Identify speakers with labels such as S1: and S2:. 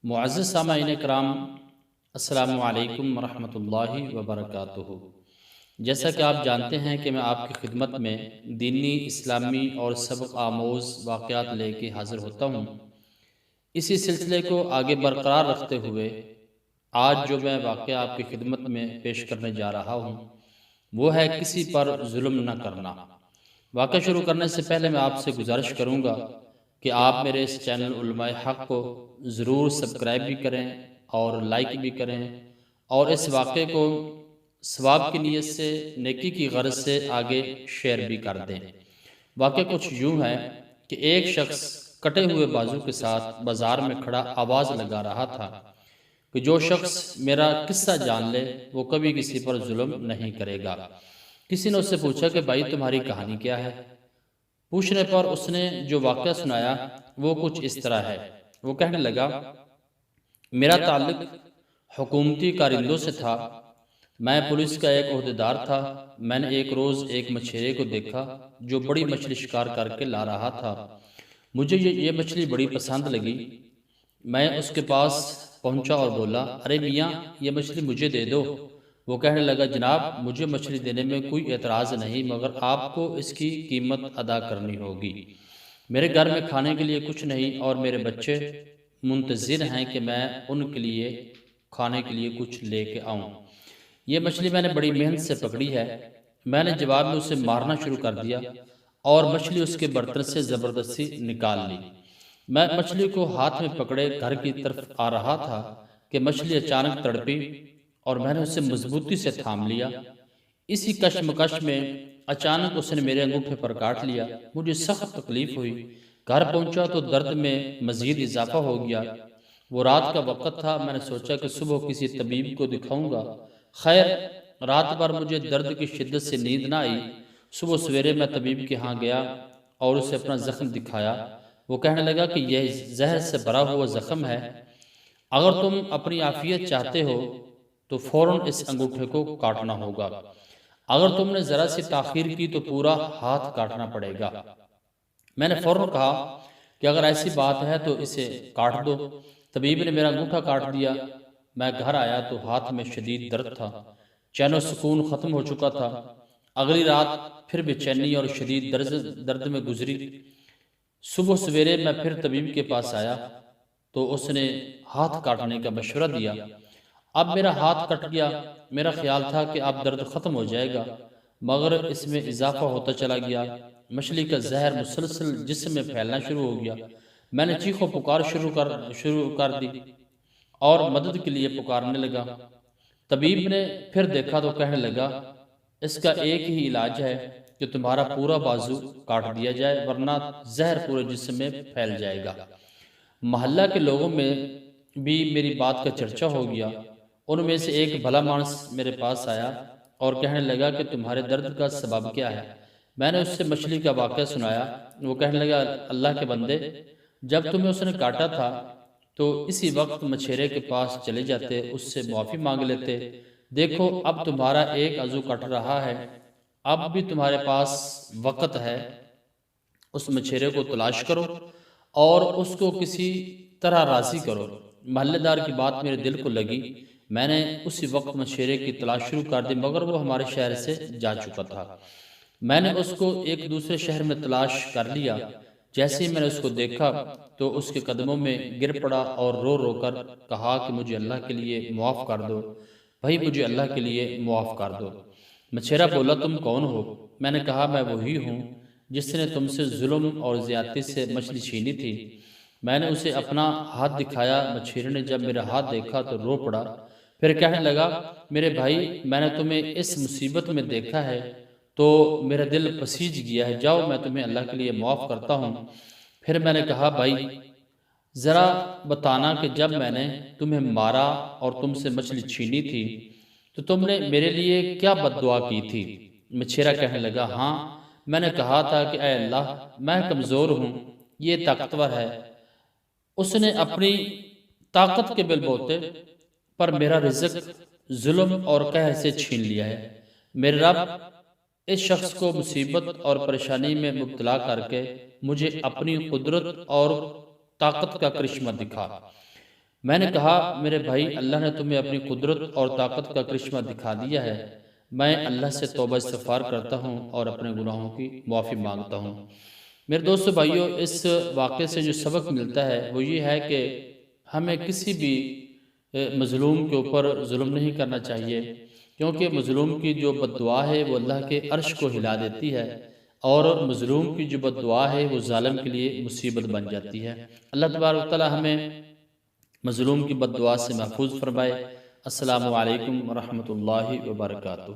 S1: معزز سامعین کرام، السلام علیکم ورحمۃ اللہ وبرکاتہ۔ جیسا کہ آپ جانتے ہیں کہ میں آپ کی خدمت میں دینی، اسلامی اور سبق آموز واقعات لے کے حاضر ہوتا ہوں۔ اسی سلسلے کو آگے برقرار رکھتے ہوئے آج جو میں واقعہ آپ کی خدمت میں پیش کرنے جا رہا ہوں وہ ہے کسی پر ظلم نہ کرنا۔ واقعہ شروع کرنے سے پہلے میں آپ سے گزارش کروں گا کہ آپ میرے اس چینل علماء حق کو ضرور سبسکرائب بھی کریں اور لائک بھی کریں، اور اس واقعے کو ثواب کی نیت سے، نیکی کی غرض سے آگے شیئر بھی کر دیں۔ واقعہ کچھ یوں ہے کہ ایک شخص کٹے ہوئے بازو کے ساتھ بازار میں کھڑا آواز لگا رہا تھا کہ جو شخص میرا قصہ جان لے وہ کبھی کسی پر ظلم نہیں کرے گا۔ کسی نے اس سے پوچھا کہ بھائی تمہاری کہانی کیا ہے؟ پوچھنے پر اس نے جو واقعہ سنایا وہ کچھ اس طرح ہے۔ وہ کہنے لگا، میرا تعلق حکومتی کارندوں سے تھا۔ میں پولیس کا ایک عہدیدار تھا۔ میں نے ایک روز ایک مچھیرے کو دیکھا جو بڑی مچھلی شکار کر کے لا رہا تھا۔ مجھے یہ مچھلی بڑی پسند لگی۔ میں اس کے پاس پہنچا اور بولا، ارے میاں، یہ مچھلی مجھے دے دو۔ وہ کہنے لگا، جناب مجھے مچھلی دینے میں کوئی اعتراض نہیں، مگر آپ کو اس کی قیمت ادا کرنی ہوگی۔ میرے گھر میں کھانے کے لیے کچھ نہیں اور میرے بچے منتظر ہیں کہ میں ان کے لیے کھانے کے لیے کچھ لے کے آؤں۔ یہ مچھلی میں نے بڑی محنت سے پکڑی ہے۔ میں نے جواب میں اسے مارنا شروع کر دیا اور مچھلی اس کے برتن سے زبردستی نکال لی۔ میں مچھلی کو ہاتھ میں پکڑے گھر کی طرف آ رہا تھا کہ مچھلی اچانک تڑپی اور میں نے اسے مضبوطی سے تھام لیا۔ اسی کشمکش میں اچانک اس نے میرے انگوٹھے پر کاٹ لیا۔ مجھے سخت تکلیف ہوئی۔ گھر پہنچا تو درد میں مزید اضافہ ہو گیا۔ وہ رات کا وقت تھا۔ میں نے سوچا کہ صبح کسی طبیب کو دکھاؤں گا۔ خیر، رات بھر مجھے درد کی شدت سے نیند نہ آئی۔ صبح سویرے میں طبیب کے ہاں گیا اور اسے اپنا زخم دکھایا۔ وہ کہنے لگا کہ یہ زہر سے بھرا ہوا زخم ہے، اگر تم اپنی عافیت چاہتے ہو تو فوراً اس انگوٹھے کو کاٹنا ہوگا، اگر تم نے ذرا سی تاخیر کی تو پورا ہاتھ کاٹنا پڑے گا۔ میں نے فوراً کہا کہ اگر ایسی بات ہے تو اسے کاٹ دو۔ طبیب نے میرا انگوٹھا کاٹ دیا۔ میں گھر آیا تو ہاتھ میں شدید درد تھا۔ چین و سکون ختم ہو چکا تھا۔ اگلی رات پھر بے چینی اور شدید درد میں گزری۔ صبح سویرے میں پھر طبیب کے پاس آیا تو اس نے ہاتھ کاٹنے کا مشورہ دیا۔ اب میرا ہاتھ کٹ گیا۔ میرا خیال تھا کہ اب درد ختم ہو جائے گا، مگر اس میں اضافہ ہوتا چلا گیا۔ مچھلی کا زہر مسلسل جسم میں پھیلنا شروع ہو گیا۔ میں نے چیخ و پکار شروع کر دی اور مدد کے لیے پکارنے لگا۔ طبیب نے پھر دیکھا تو کہنے لگا، اس کا ایک ہی علاج ہے کہ تمہارا پورا بازو کاٹ دیا جائے، ورنہ زہر پورے جسم میں پھیل جائے گا۔ محلہ کے لوگوں میں بھی میری بات کا چرچا ہو گیا۔ ان میں سے ایک بھلا مانس میرے پاس آیا اور کہنے لگا کہ تمہارے درد کا سبب کیا ہے؟ میں نے اس سے مچھلی کا واقعہ سنایا۔ وہ کہنے لگا، اللہ کے بندے، جب تمہیں اس نے کاٹا تھا تو اسی وقت مچھیرے کے پاس چلے جاتے، اس سے معافی مانگ لیتے۔ دیکھو اب تمہارا ایک عضو کٹ رہا ہے، اب بھی تمہارے پاس وقت ہے۔ اس مچھیرے کو تلاش کرو اور اس کو کسی طرح راضی کرو۔ محلے دار کی بات میرے دل کو لگی۔ میں نے اسی وقت مچھیرے کی تلاش شروع کر دی، مگر وہ ہمارے شہر سے جا چکا تھا۔ میں نے اس کو ایک دوسرے شہر میں تلاش کر لیا۔ جیسے ہی میں نے اس کو دیکھا تو اس کے قدموں میں گر پڑا اور رو رو کر کہا کہ مجھے اللہ کے لیے معاف کر دو، بھائی مجھے اللہ کے لیے معاف کر دو۔ مچھیرا بولا، تم کون ہو؟ میں نے کہا، میں وہی ہوں جس نے تم سے ظلم اور زیادتی سے مچھلی چھینی تھی۔ میں نے اسے اپنا ہاتھ دکھایا۔ مچھیرے نے جب میرا ہاتھ دیکھا تو رو پڑا، پھر کہنے لگا، میرے بھائی، میں نے تمہیں اس مصیبت میں دیکھا ہے تو میرا دل پسیج گیا ہے، جاؤ میں تمہیں اللہ کے لیے معاف کرتا ہوں۔ پھر میں نے کہا، بھائی ذرا بتانا کہ جب میں نے تمہیں مارا اور تم سے مچھلی چھینی تھی تو تم نے میرے لیے کیا بد دعا کی تھی؟ مچھیرا کہنے لگا، ہاں، میں نے کہا تھا کہ اے اللہ، میں کمزور ہوں، یہ طاقتور ہے، اس نے اپنی طاقت کے بل بوتے پر میرا رزق ظلم اور قہر سے چھین لیا ہے۔ میرے رب، اس شخص کو مصیبت اور پریشانی میں مبتلا کر کے مجھے اپنی قدرت اور طاقت کا کرشمہ دکھا۔ میں نے کہا میرے بھائی، اللہ نے تمہیں اپنی قدرت اور طاقت کا کرشمہ دکھا دیا ہے، میں اللہ سے توبہ استغفار کرتا ہوں اور اپنے گناہوں کی معافی مانگتا ہوں۔ میرے دوستو بھائیو، اس واقعے سے جو سبق ملتا ہے وہ یہ ہے کہ ہمیں کسی بھی مظلوم کے اوپر ظلم نہیں کرنا چاہیے، کیونکہ مظلوم کی جو بد دعا ہے وہ اللہ کے عرش کو ہلا دیتی ہے، اور مظلوم کی جو بد دعا ہے وہ ظالم کے لیے مصیبت بن جاتی ہے۔ اللہ تبارک و تعالی ہمیں مظلوم کی بد دعا سے محفوظ فرمائے۔ السلام علیکم ورحمۃ اللہ وبرکاتہ۔